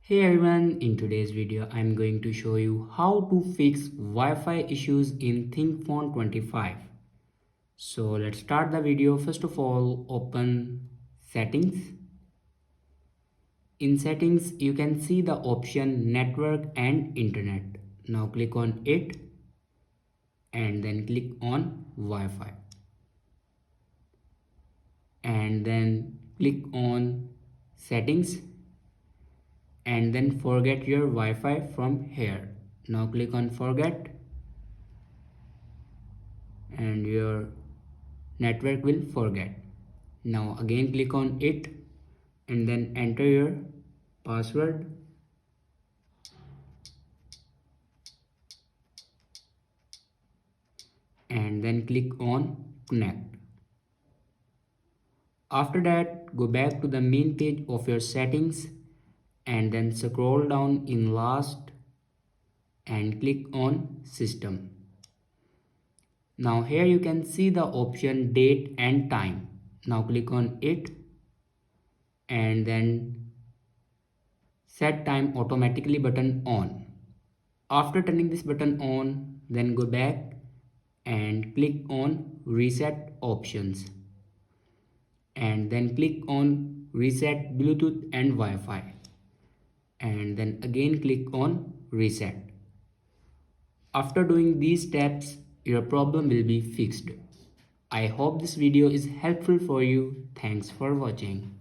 Hey everyone, in today's video I'm going to show you how to fix Wi-Fi issues in ThinkPhone 25. So let's start the video. First of all, open settings. In settings you can see the option network and internet. Now click on it and then click on Wi-Fi and then click on settings and then forget your Wi-Fi from here. Now click on forget and your network will forget. Now again click on it and then enter your password and then click on connect. After that, go back to the main page of your settings and then scroll down in last and click on system. Now here you can see the option date and time. Now click on it and then set time automatically button on. After turning this button on, then go back and click on reset options and then click on reset Bluetooth and Wi-Fi and then again click on reset. After doing these steps, your problem will be fixed. I hope this video is helpful for you. Thanks for watching.